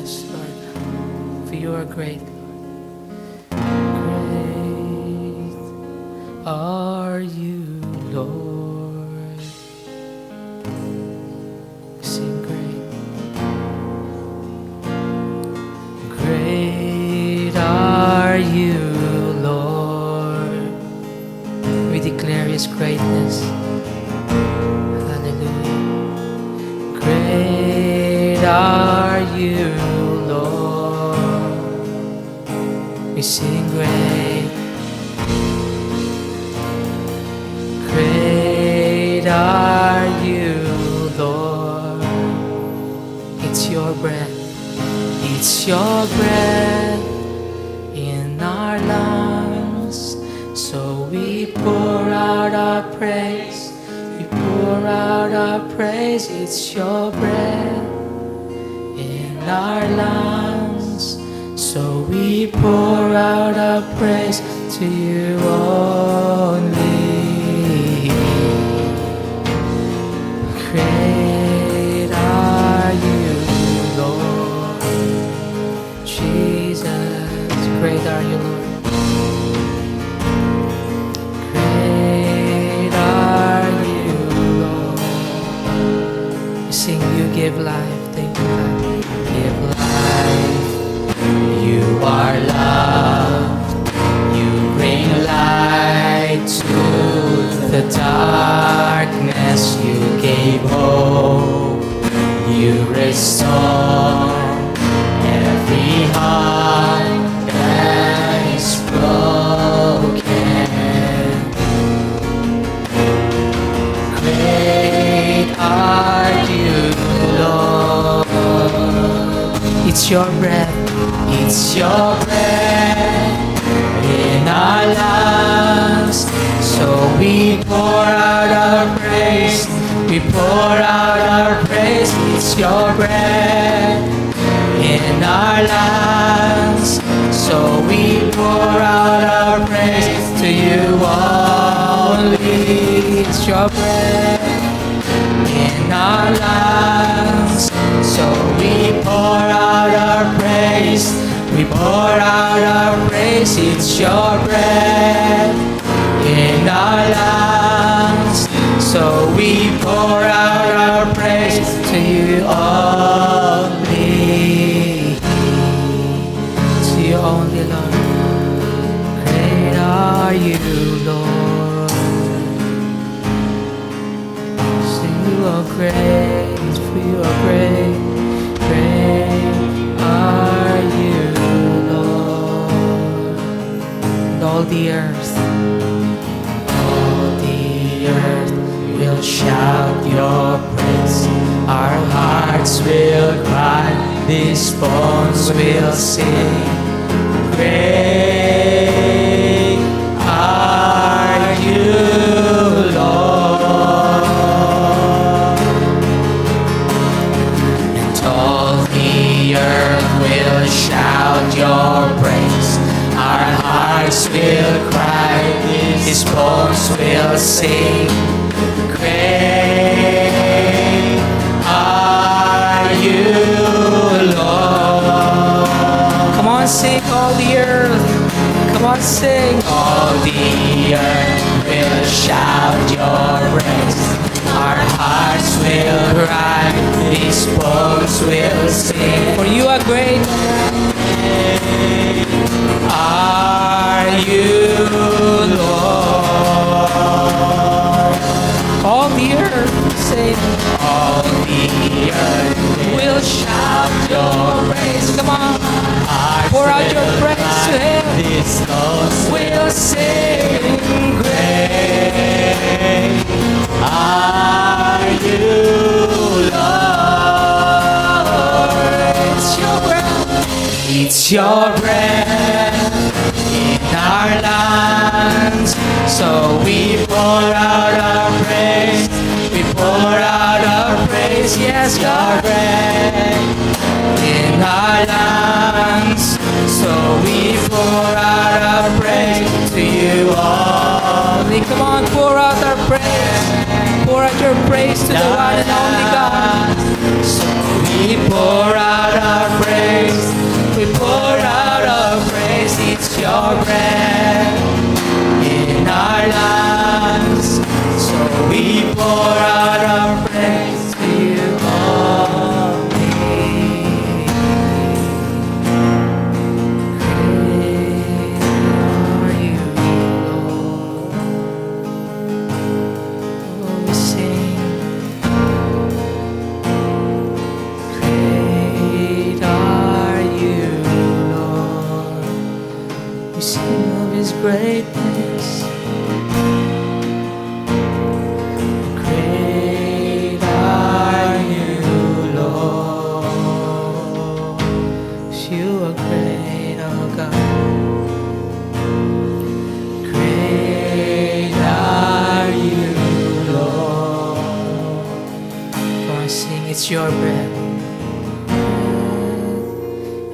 Yes, Lord, for you are great. Great are you, Lord. Sing great. Great are you, Lord. We declare His greatness. Hallelujah. Great are you, Lord. We sing great. Great are you, Lord. It's your breath. It's your breath in our lungs. So we pour out our praise. We pour out our praise. It's your breath in our lungs. So we pour out our praise to you only. Great are you, Lord. Jesus, great are you, Lord. Great are you, Lord. We sing, you give life. Thank you, God. Give life. You are love. You bring light to the darkness. You gave hope. You restore every heart that is broken. Great are you, Lord. It's your breath. It's your breath in our lungs. So we pour out our praise. We pour out our praise. It's your breath in our lungs. So we pour out our praise to you only. It's your breath in our lungs. So we pour out our praise. We pour out our praise. It's your breath in our lungs. So we pour out our praise to you only. To you only, Lord. Great are you, Lord. So you are great, for you are great. Great are you, Lord. And all the earth will shout your praise. Our hearts will cry, these bones will sing. Great are you, Lord. And all the earth will shout your praise. Our hearts will cry, these bones will sing. Great are you, Lord. Come on, sing all the earth. Come on, sing. All the earth will shout your praise. Our hearts will cry, these bones will sing. For you are great. Are you, Lord? All the earth, say, all the earth will shout your praise. Come on, pour out your praise to Him. This will sing. Great are you, Lord. It's your breath. It's your breath in our lungs. So we pour out our praise. We pour out our praise. Yes, your breath in our lungs. So we pour out our praise to you only. Come on, pour out our praise. Pour out your praise to the one and only God. So we pour out our praise. your breath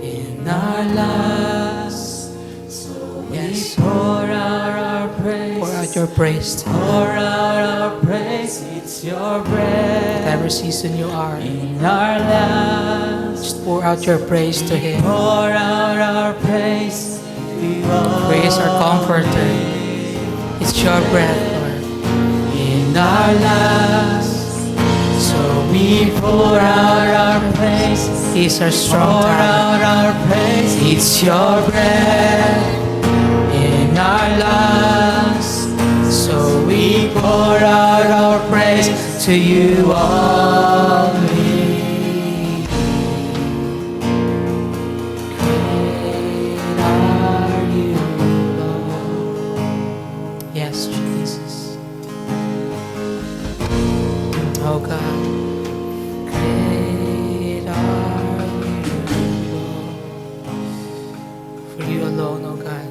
in our lives. So yes, pour out our praise. Pour out your praise. Pour out our praise. It's your breath. Whatever season you are in our lives, just pour out your praise to Him. Pour out our praise. Praise our Comforter. It's your breath, Lord, in our lives. So we pour out our praise. He's our strong tower. Pour out our praise. It's your breath in our lives. So we pour out our praise to you only. Great are you, Lord. Yes, Jesus. Oh God, great are you, Lord. For you alone, oh God,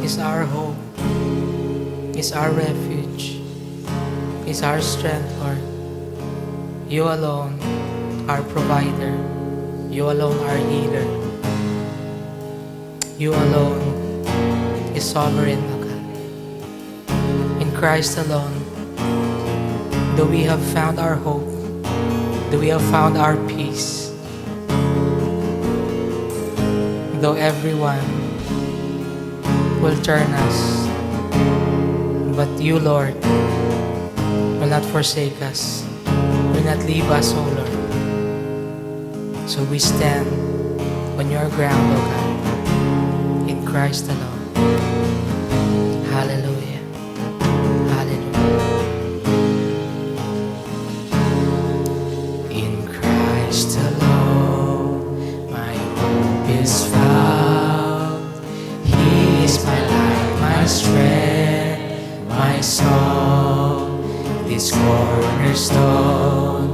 is our hope, is our refuge, is our strength, Lord. You alone, our provider. You alone, our healer. You alone is sovereign, oh God. In Christ alone, though we have found our hope, though we have found our peace, though everyone will turn us, but you, Lord, will not forsake us, will not leave us, O Lord. So we stand on your ground, O God, in Christ alone. Hallelujah. Hallelujah. In Christ alone, my hope is found. He is my life, my strength, my song. This cornerstone,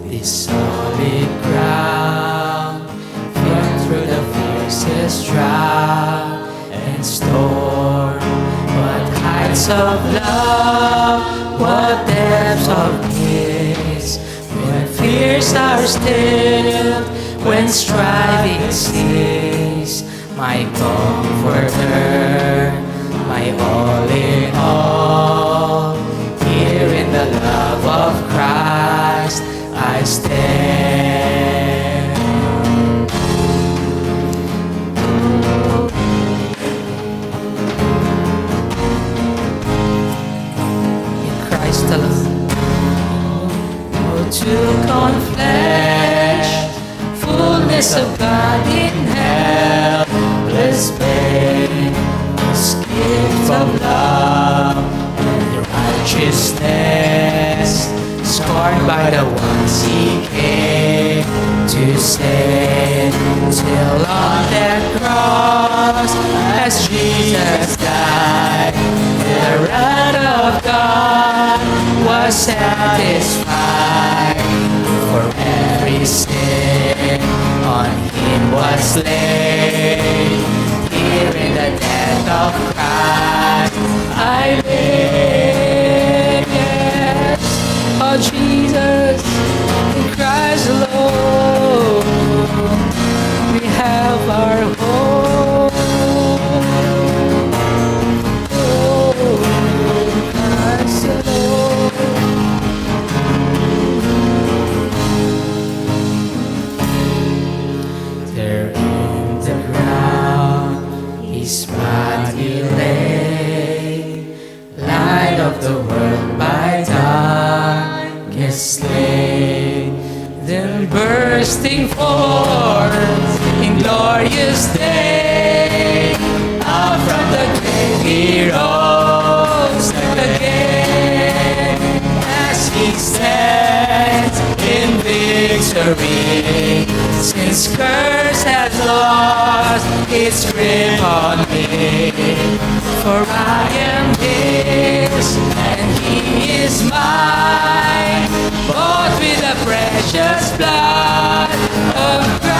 this solid ground, firm through the fiercest drought and storm. What heights of love, what depths of peace, when fears are stilled, when striving cease. My comforter, my all in all, here in the love of Christ I stand. In Christ alone, who took on flesh, fullness of God in helpless pain, this gift of love and righteousness, scorned by the ones He came to save. Till on that cross, as Jesus died, the wrath of God was satisfied. For every sin on Him was laid. Here in the death of Christ I live. Yes, oh Jesus, in Christ alone we have our hope. Oh, Christ alone. There in the ground His body lay, light of the world by darkness slain, then bursting forth in glorious day, out from the grave He rose again, as He stands in victory, since curse has lost its grip on me. For I am His and He is mine, bought with the precious blood of Christ.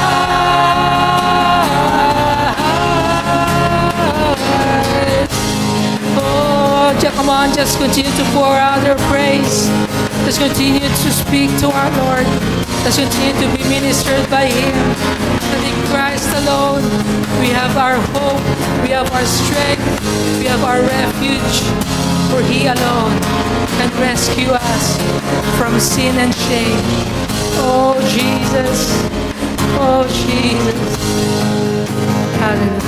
Oh, come on, just continue to pour out your praise. Let's continue to speak to our Lord. Let's continue to be ministered by Him. And in Christ alone, we have our hope, we have our strength, we have our refuge. For He alone can rescue us from sin and shame. Oh Jesus, oh Jesus. Hallelujah.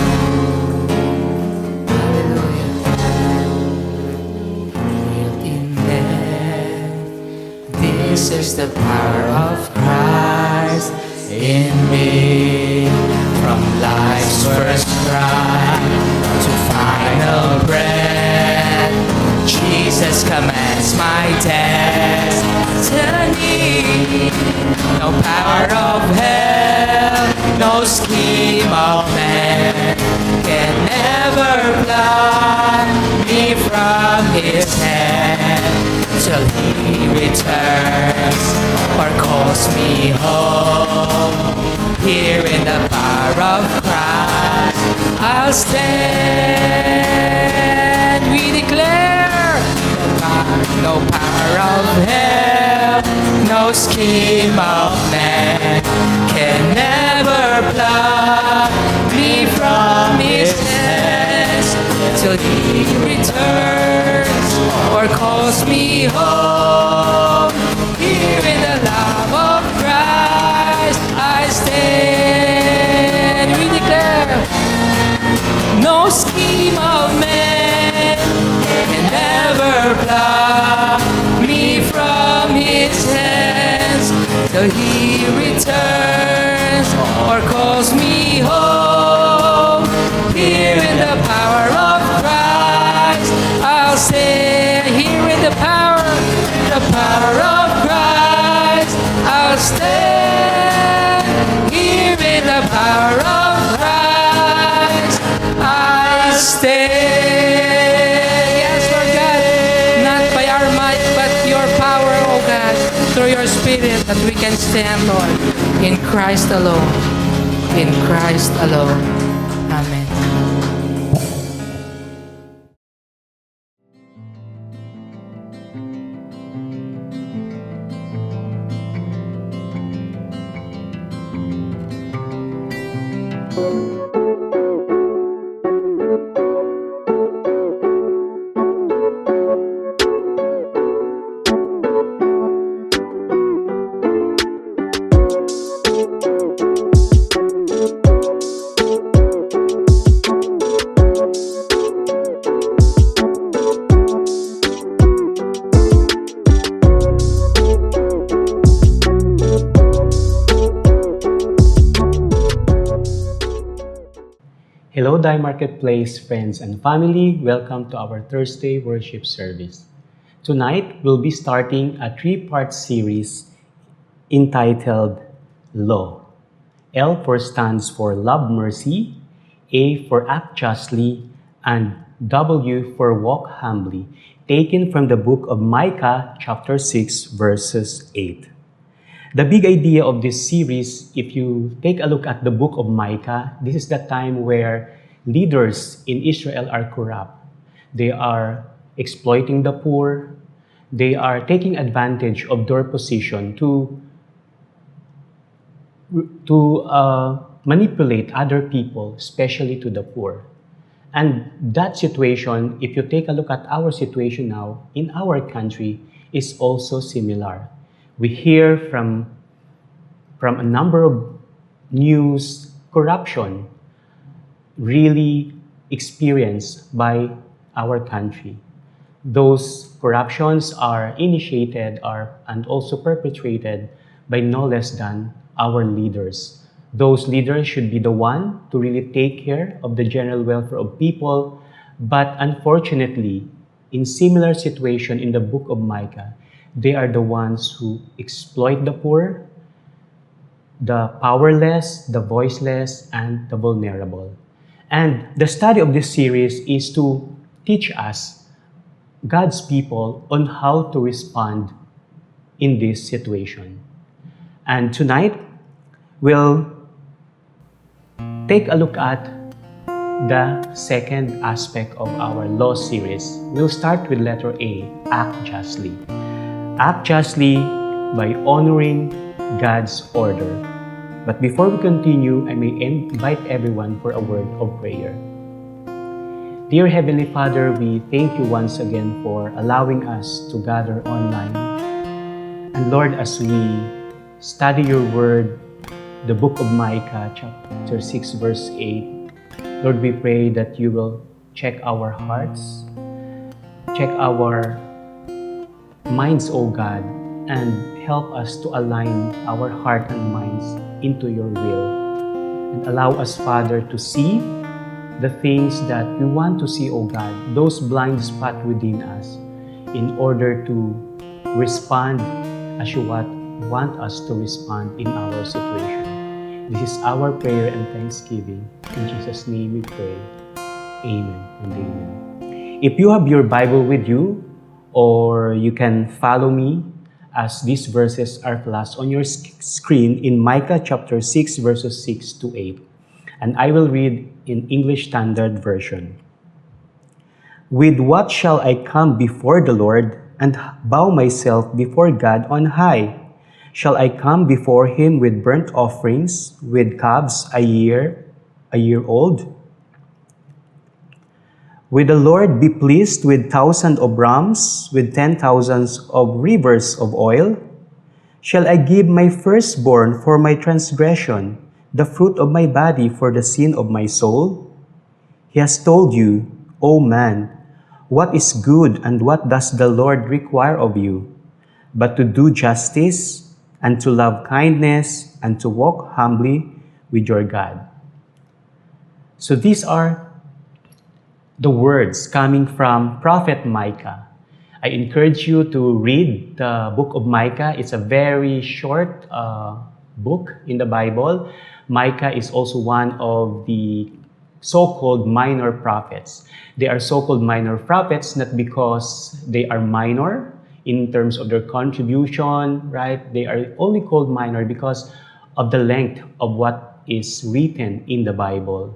This is the power of Christ in me. From life's first cry to final breath, Jesus commands my destiny. No power of hell, no scheme of man can ever blind me from His hand. Till He returns or calls me home. Here in the power of Christ I'll stand. We declare no power of hell, no scheme of man can never pluck me from His hands. Till He returns or calls me home. Here in the love of Christ I stand. We declare no scheme of man can ever pluck me from His hands. Till He returns or calls me home. Here in the power of Christ I'll stand. Here in the power of Christ I'll stand. Here in the power of Christ I stand. Yes, Lord God, not by our might but Your power, O God, through Your Spirit, that we can stand, Lord, in Christ alone. In Christ alone. Amen. Hello, Dai Marketplace friends and family. Welcome to our Thursday worship service. Tonight, we'll be starting a three-part series entitled Law. L for stands for Love Mercy, A for Act Justly, and W for Walk Humbly, taken from the book of Micah chapter 6 verses 8. The big idea of this series, if you take a look at the book of Micah, this is the time where leaders in Israel are corrupt. They are exploiting the poor. They are taking advantage of their position to manipulate other people, especially to the poor. And that situation, if you take a look at our situation now in our country, is also similar. We hear from a number of news corruption really experienced by our country. Those corruptions are initiated and also perpetrated by no less than our leaders. Those leaders should be the one to really take care of the general welfare of people, but unfortunately, in similar situation in the book of Micah, they are the ones who exploit the poor, the powerless, the voiceless, and the vulnerable. And the study of this series is to teach us, God's people, on how to respond in this situation. And tonight, we'll take a look at the second aspect of our law series. We'll start with letter A, act justly. Act justly by honoring God's order. But before we continue, I may invite everyone for a word of prayer. Dear Heavenly Father, we thank you once again for allowing us to gather online. And Lord, as we study your word, the book of Micah, chapter 6, verse 8, Lord, we pray that you will check our hearts, check our minds, O God, and help us to align our heart and minds into your will. And allow us, Father, to see the things that we want to see, O God, those blind spots within us, in order to respond as you want us to respond in our situation. This is our prayer and thanksgiving. In Jesus' name we pray. Amen and amen. If you have your Bible with you, or you can follow me as these verses are flashed on your screen in Micah chapter 6, verses 6 to 8. And I will read in English Standard Version. With what shall I come before the Lord and bow myself before God on high? Shall I come before him with burnt offerings, with calves a year old? Will the Lord be pleased with thousands of rams, with 10,000s of rivers of oil? Shall I give my firstborn for my transgression, the fruit of my body for the sin of my soul? He has told you, O man, what is good and what does the Lord require of you, but to do justice and to love kindness and to walk humbly with your God. So these are the words coming from Prophet Micah. I encourage you to read the book of Micah. It's a very short book in the Bible. Micah is also one of the so-called minor prophets. They are so-called minor prophets not because they are minor in terms of their contribution, right? They are only called minor because of the length of what is written in the Bible.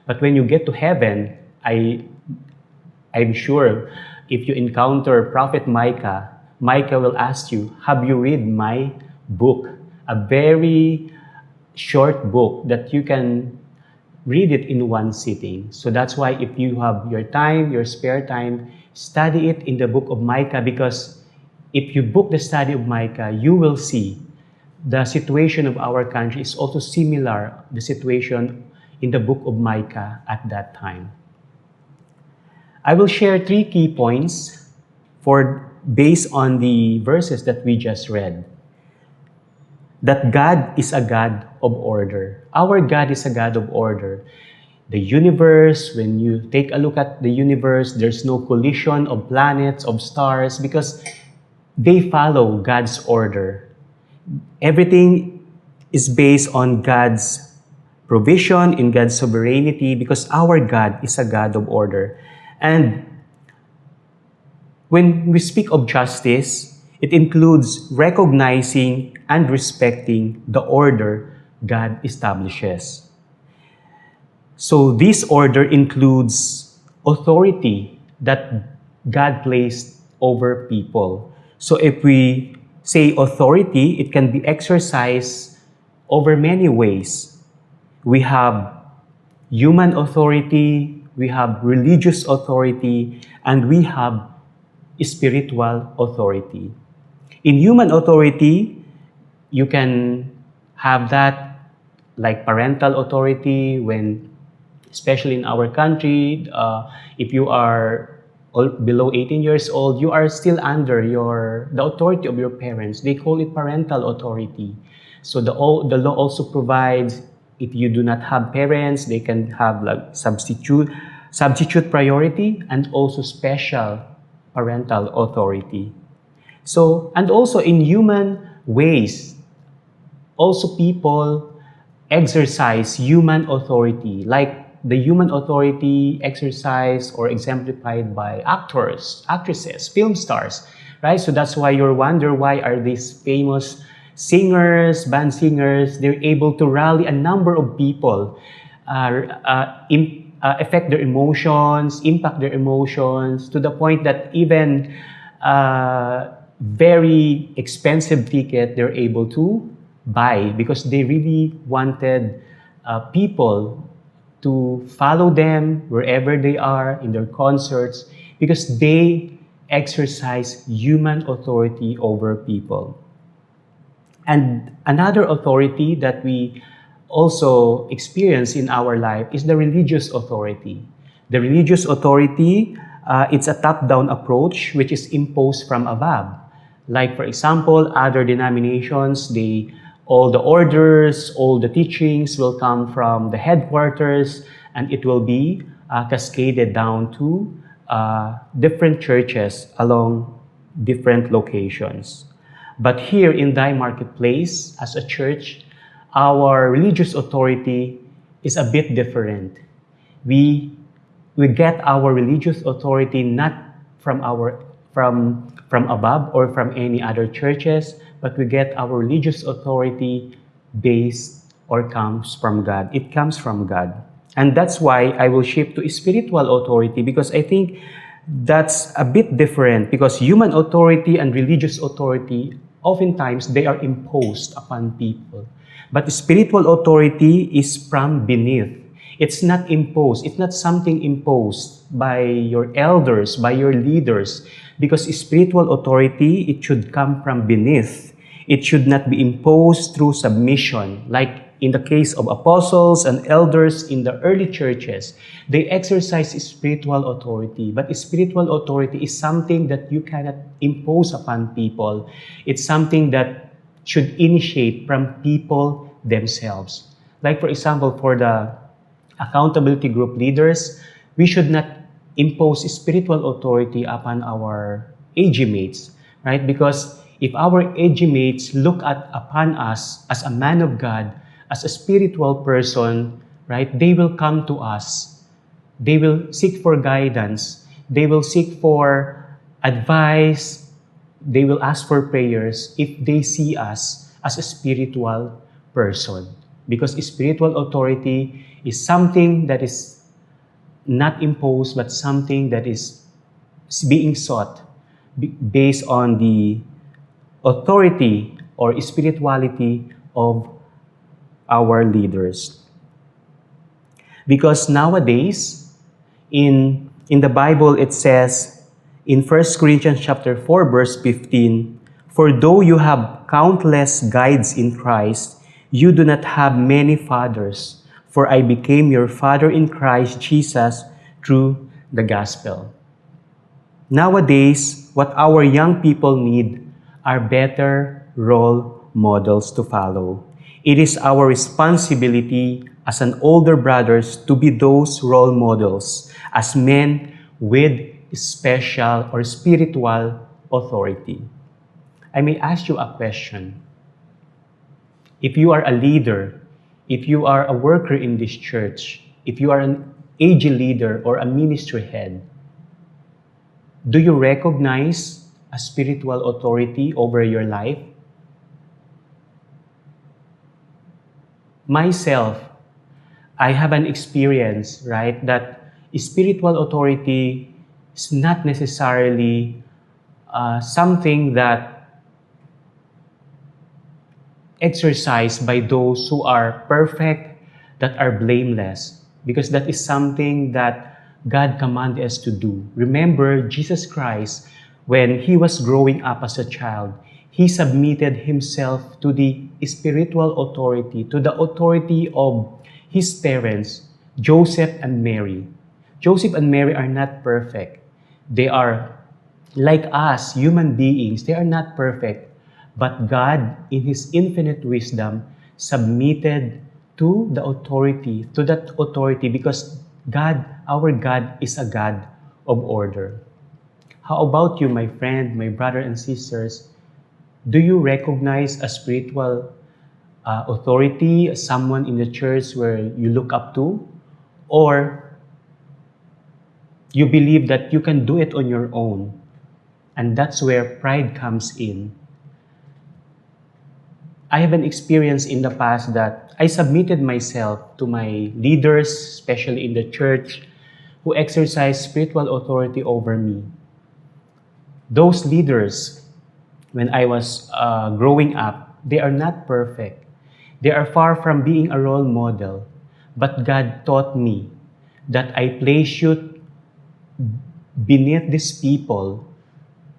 But when you get to heaven, I'm sure if you encounter Prophet Micah, Micah will ask you, have you read my book? A very short book that you can read it in one sitting. So that's why if you have your time, your spare time, study it in the book of Micah, because if you book the study of Micah, you will see the situation of our country is also similar, the situation in the book of Micah at that time. I will share 3 key points based on the verses that we just read. That God is a God of order. Our God is a God of order. The universe, when you take a look at the universe, there's no collision of planets, of stars, because they follow God's order. Everything is based on God's provision, in God's sovereignty, because our God is a God of order. And when we speak of justice, it includes recognizing and respecting the order God establishes. So this order includes authority that God placed over people. So if we say authority, it can be exercised over many ways. We have human authority, we have religious authority, and we have spiritual authority. In human authority, you can have that like parental authority when, especially in our country, if you are below 18 years old, you are still under the authority of your parents. They call it parental authority. So the law also provides, if you do not have parents, they can have like substitute priority and also special parental authority. So, and also in human ways, also people exercise human authority, like the human authority exercised or exemplified by actors, actresses, film stars, right? So that's why you wonder, why are these famous singers, band singers, they're able to rally a number of people, affect their emotions, impact their emotions, to the point that even very expensive ticket they're able to buy because they really wanted people to follow them wherever they are in their concerts because they exercise human authority over people. And another authority that we also experience in our life is the religious authority. The religious authority, it's a top-down approach which is imposed from above. Like for example, other denominations, all the orders, all the teachings will come from the headquarters and it will be cascaded down to different churches along different locations. But here in Thy Marketplace, as a church, our religious authority is a bit different. We get our religious authority not from above or from any other churches, but we get our religious authority based or comes from God. It comes from God. And that's why I will shift to spiritual authority because I think that's a bit different because human authority and religious authority, oftentimes they are imposed upon people. But spiritual authority is from beneath. It's not imposed. It's not something imposed by your elders, by your leaders. Because spiritual authority, it should come from beneath. It should not be imposed through submission. Like in the case of apostles and elders in the early churches, they exercise spiritual authority. But spiritual authority is something that you cannot impose upon people. It's something that should initiate from people themselves. Like for example, for the accountability group leaders, we should not impose spiritual authority upon our AG mates, right? Because if our AG mates look upon us as a man of God, as a spiritual person, right, they will come to us. They will seek for guidance. They will seek for advice. They will ask for prayers if they see us as a spiritual person. Because spiritual authority is something that is not imposed, but something that is being sought based on the authority or spirituality of our leaders. Because nowadays, in the Bible, it says in 1 Corinthians chapter 4, verse 15, "For though you have countless guides in Christ, you do not have many fathers. For I became your father in Christ Jesus through the gospel." Nowadays, what our young people need are better role models to follow. It is our responsibility as an older brothers to be those role models as men with special or spiritual authority. I may ask you a question. If you are a leader, if you are a worker in this church, if you are an AG leader or a ministry head, do you recognize a spiritual authority over your life? Myself, I have an experience, right, that spiritual authority is not necessarily something that exercised by those who are perfect, that are blameless, because that is something that God commanded us to do. Remember, Jesus Christ, when He was growing up as a child, He submitted Himself to the spiritual authority, to the authority of His parents, Joseph and Mary. Joseph and Mary are not perfect. They are like us, human beings. They are not perfect. But God, in His infinite wisdom, submitted to the authority, to that authority, because God, our God, is a God of order. How about you, my friend, my brother and sisters? Do you recognize a spiritual authority, someone in the church where you look up to? Or you believe that you can do it on your own? And that's where pride comes in. I have an experience in the past that I submitted myself to my leaders, especially in the church, who exercise spiritual authority over me. Those leaders when I was growing up, they are not perfect. They are far from being a role model. But God taught me that I place you beneath these people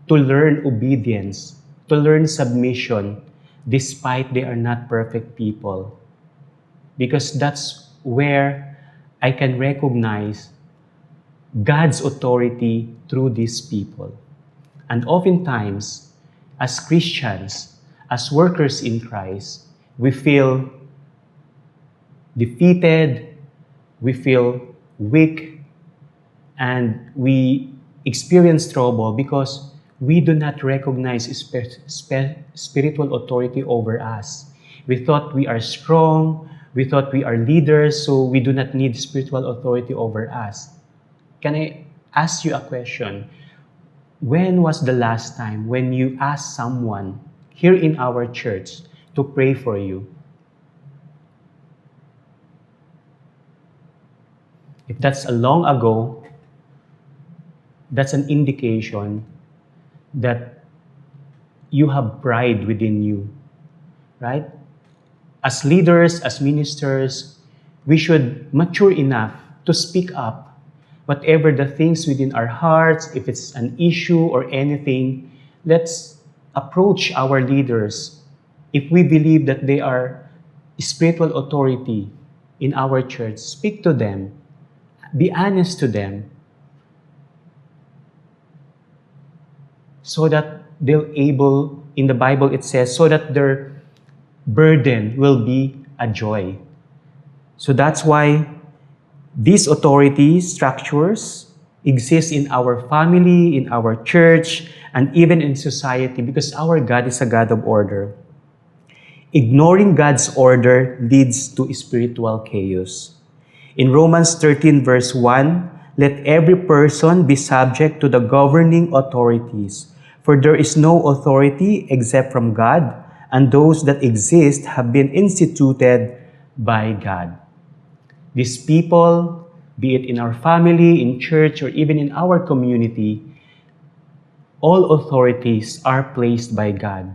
to learn obedience, to learn submission, despite they are not perfect people. Because that's where I can recognize God's authority through these people. And oftentimes, as Christians, as workers in Christ, we feel defeated, we feel weak, and we experience trouble because we do not recognize spiritual authority over us. We thought we are strong, we thought we are leaders, so we do not need spiritual authority over us. Can I ask you a question? When was the last time when you asked someone here in our church to pray for you? If that's a long ago, that's an indication that you have pride within you, right? As leaders, as ministers, we should mature enough to speak up. Whatever the things within our hearts, if it's an issue or anything, let's approach our leaders. If we believe that they are spiritual authority in our church, speak to them. Be honest to them so that they'll able, in the Bible it says, so that their burden will be a joy. So that's why these authority structures exist in our family, in our church, and even in society because our God is a God of order. Ignoring God's order leads to spiritual chaos. In Romans 13 verse 1, let every person be subject to the governing authorities, for there is no authority except from God, and those that exist have been instituted by God. These people, be it in our family, in church, or even in our community, all authorities are placed by God.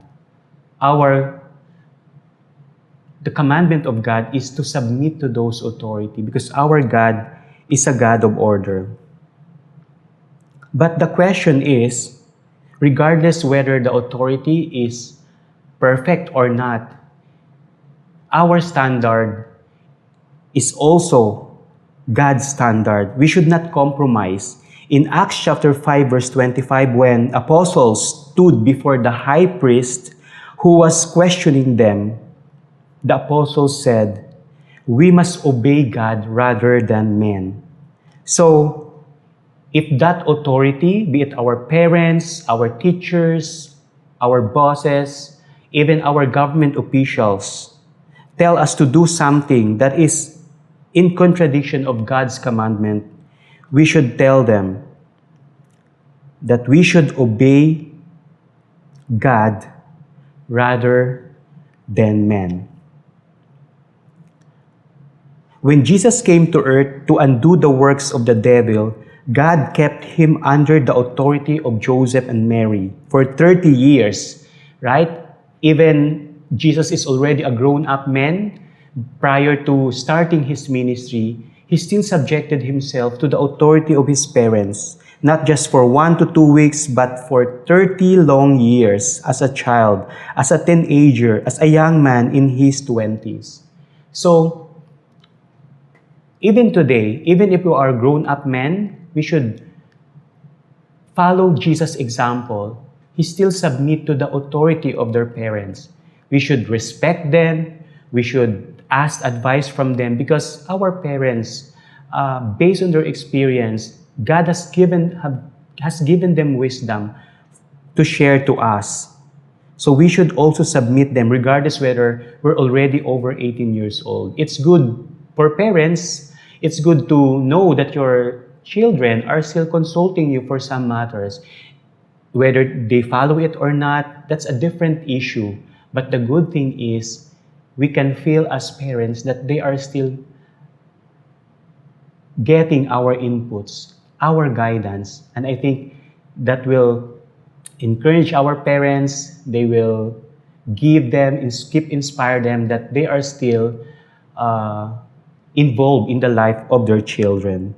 The commandment of God is to submit to those authority because our God is a God of order. But the question is, regardless whether the authority is perfect or not, our standard is also God's standard. We should not compromise. In Acts chapter 5 verse 25, when apostles stood before the high priest who was questioning them, the apostles said, we must obey God rather than men. So, if that authority, be it our parents, our teachers, our bosses, even our government officials, tell us to do something that is in contradiction of God's commandment, we should tell them that we should obey God rather than men. When Jesus came to earth to undo the works of the devil, God kept him under the authority of Joseph and Mary for 30 years, right? Even Jesus is already a grown-up man. Prior to starting his ministry, he still subjected himself to the authority of his parents, not just for 1 to 2 weeks, but for 30 long years as a child, as a teenager, as a young man in his 20s. So, even today, even if we are grown-up men, we should follow Jesus' example. He still submit to the authority of their parents. We should respect them. We should ask advice from them because our parents, based on their experience, God has given them wisdom to share to us. So we should also submit them regardless whether we're already over 18 years old. It's good for parents. It's good to know that your children are still consulting you for some matters. Whether they follow it or not, that's a different issue. But the good thing is, we can feel as parents that they are still getting our inputs, our guidance. And I think that will encourage our parents. They will give them, inspire them that they are still involved in the life of their children.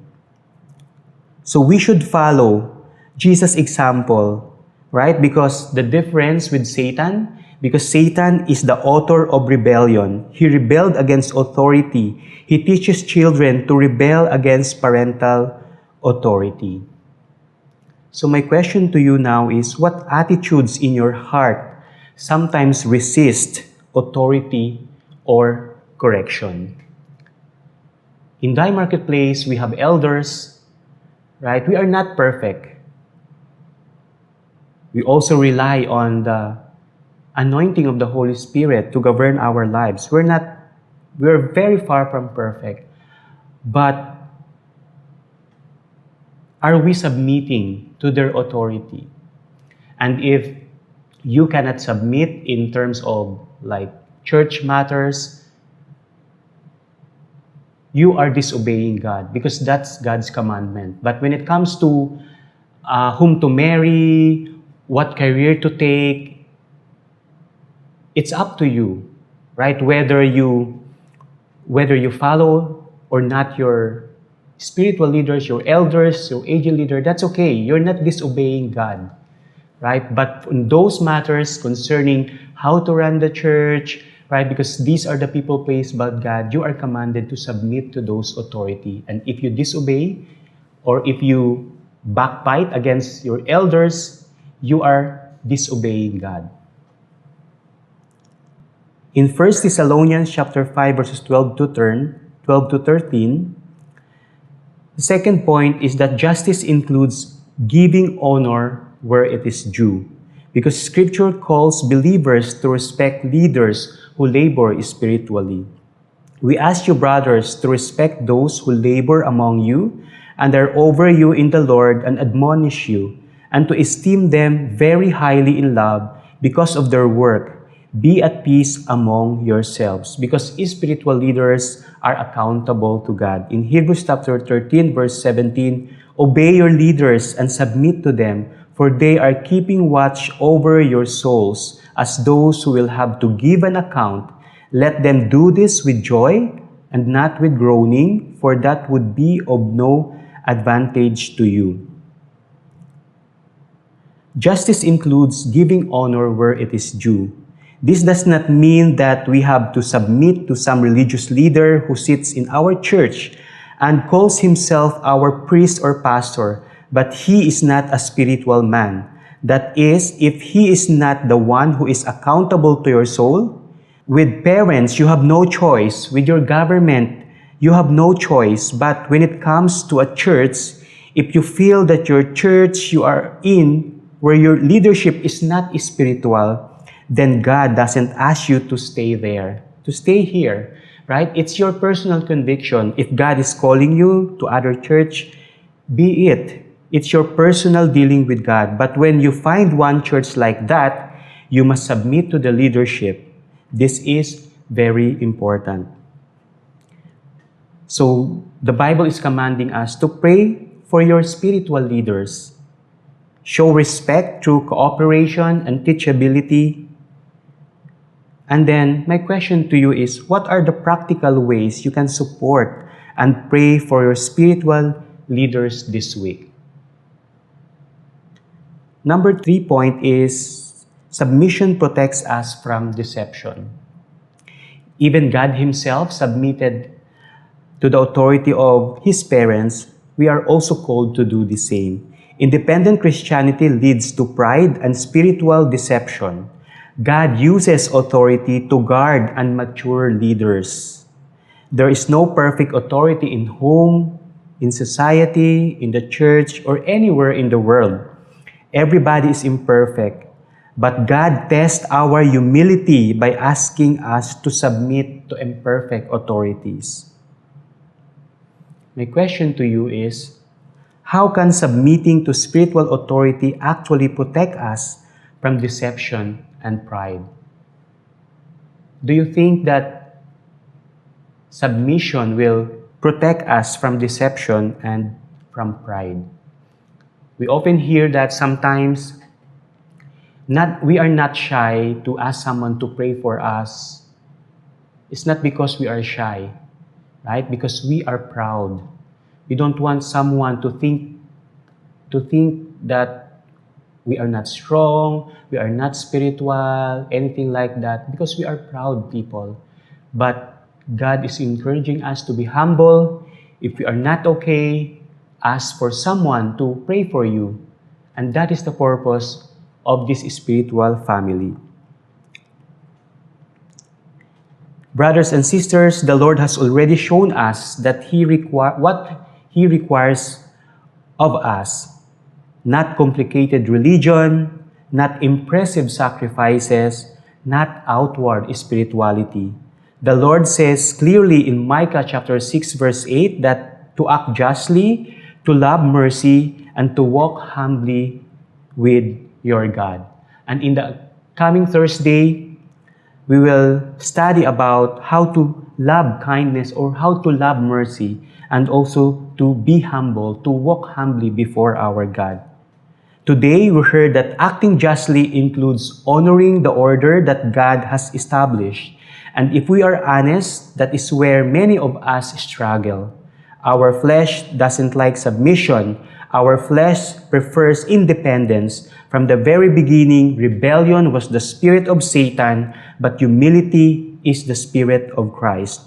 So we should follow Jesus' example, right? Because the difference with Satan, because Satan is the author of rebellion. He rebelled against authority. He teaches children to rebel against parental authority. So my question to you now is, what attitudes in your heart sometimes resist authority or correction? In Thy Marketplace, we have elders, right? We are not perfect. We also rely on the anointing of the Holy Spirit to govern our lives. We're very far from perfect. But are we submitting to their authority? And if you cannot submit in terms of like church matters, you are disobeying God because that's God's commandment. But when it comes to whom to marry, what career to take, it's up to you, right? Whether you follow or not your spiritual leaders, your elders, your aged leader, that's okay. You're not disobeying God, right? But in those matters concerning how to run the church, right? Because these are the people placed by God, you are commanded to submit to those authority. And if you disobey, or if you backbite against your elders, you are disobeying God. In 1 Thessalonians chapter 5, verses 12 to 13, the second point is that justice includes giving honor where it is due. Because Scripture calls believers to respect leaders who labor spiritually. We ask you, brothers, to respect those who labor among you and are over you in the Lord and admonish you, and to esteem them very highly in love because of their work. Be at peace among yourselves, because spiritual leaders are accountable to God. In Hebrews chapter 13, verse 17, obey your leaders and submit to them, for they are keeping watch over your souls as those who will have to give an account. Let them do this with joy and not with groaning, for that would be of no advantage to you. Justice includes giving honor where it is due. This does not mean that we have to submit to some religious leader who sits in our church and calls himself our priest or pastor, but he is not a spiritual man. That is, if he is not the one who is accountable to your soul. With parents, you have no choice. With your government, you have no choice. But when it comes to a church, if you feel that your church you are in, where your leadership is not spiritual, then God doesn't ask you to stay there, to stay here, right? It's your personal conviction. If God is calling you to other church, be it. It's your personal dealing with God. But when you find one church like that, you must submit to the leadership. This is very important. So the Bible is commanding us to pray for your spiritual leaders. Show respect through cooperation and teachability. And then my question to you is, what are the practical ways you can support and pray for your spiritual leaders this week? Number 3 point is, submission protects us from deception. Even God Himself submitted to the authority of His parents. We are also called to do the same. Independent Christianity leads to pride and spiritual deception. God uses authority to guard and mature leaders. There is no perfect authority in home, in society, in the church, or anywhere in the world. Everybody is imperfect, but God tests our humility by asking us to submit to imperfect authorities. My question to you is, how can submitting to spiritual authority actually protect us from deception and pride? Do you think that submission will protect us from deception and from pride? We often hear that sometimes We are not shy to ask someone to pray for us. It's not because we are shy, right? Because we are proud. We don't want someone to think that we are not strong, we are not spiritual, anything like that, because we are proud people. But God is encouraging us to be humble. If we are not okay, ask for someone to pray for you. And that is the purpose of this spiritual family. Brothers and sisters, the Lord has already shown us that what He requires of us. Not complicated religion, not impressive sacrifices, not outward spirituality. The Lord says clearly in Micah chapter 6 verse 8 that to act justly, to love mercy, and to walk humbly with your God. And in the coming Thursday, we will study about how to love kindness or how to love mercy and also to be humble, to walk humbly before our God. Today, we heard that acting justly includes honoring the order that God has established. And if we are honest, that is where many of us struggle. Our flesh doesn't like submission. Our flesh prefers independence. From the very beginning, rebellion was the spirit of Satan, but humility is the spirit of Christ.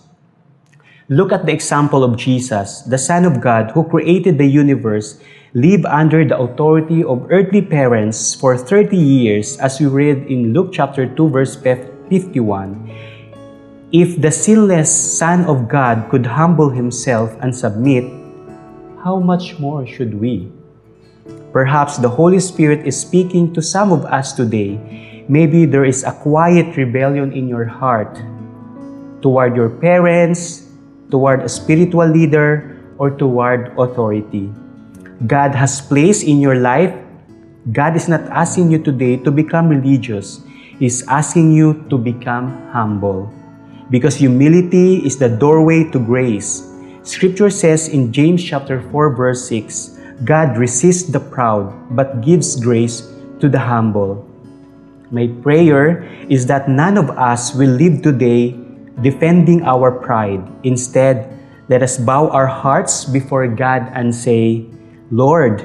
Look at the example of Jesus, the Son of God who created the universe, lived under the authority of earthly parents for 30 years, as we read in Luke chapter 2, verse 51. If the sinless Son of God could humble himself and submit, how much more should we? Perhaps the Holy Spirit is speaking to some of us today. Maybe there is a quiet rebellion in your heart toward your parents, toward a spiritual leader, or toward authority. God has placed in your life. God is not asking you today to become religious. He's asking you to become humble. Because humility is the doorway to grace. Scripture says in James chapter 4 verse 6, God resists the proud but gives grace to the humble. My prayer is that none of us will live today defending our pride. Instead, let us bow our hearts before God and say, Lord,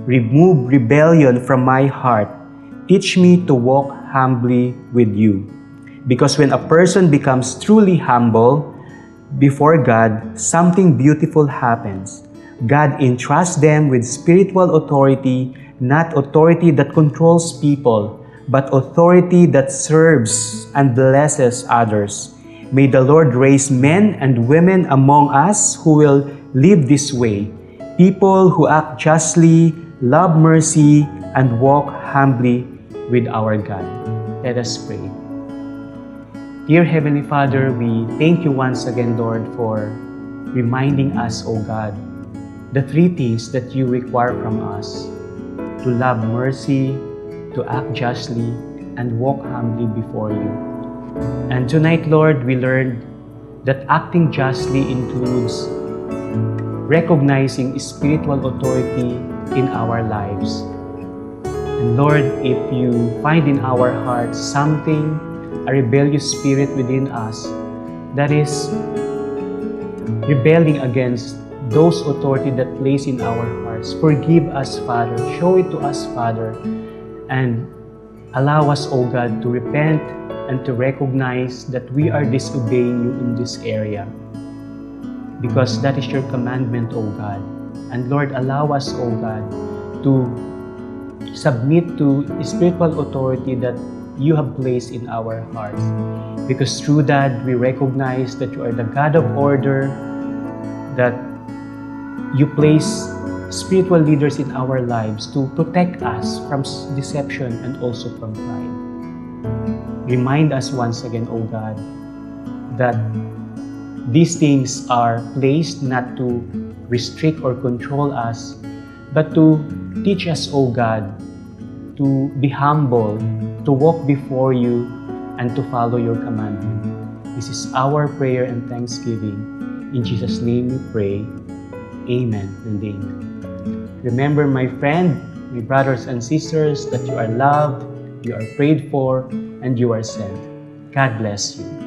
remove rebellion from my heart. Teach me to walk humbly with you. Because when a person becomes truly humble before God, something beautiful happens. God entrusts them with spiritual authority, not authority that controls people, but authority that serves and blesses others. May the Lord raise men and women among us who will live this way, people who act justly, love mercy, and walk humbly with our God. Let us pray. Dear Heavenly Father, we thank you once again, Lord, for reminding us, O God, the three things that you require from us: to love mercy, to act justly, and walk humbly before you. And tonight, Lord, we learned that acting justly includes recognizing spiritual authority in our lives. And Lord, if you find in our hearts something, a rebellious spirit within us that is rebelling against those authority that place in our hearts, forgive us, Father. Show it to us, Father, and allow us, O God, to repent and to recognize that we are disobeying you in this area, because that is your commandment, O God. And Lord, allow us, O God, to submit to spiritual authority that you have placed in our hearts. Because through that, we recognize that you are the God of order, that you place spiritual leaders in our lives to protect us from deception and also from pride. Remind us once again, O God, that these things are placed not to restrict or control us, but to teach us, O God, to be humble, to walk before you, and to follow your commandment. This is our prayer and thanksgiving. In Jesus' name we pray. Amen and amen. Remember, my friend, my brothers and sisters, that you are loved, you are prayed for, and you are sent. God bless you.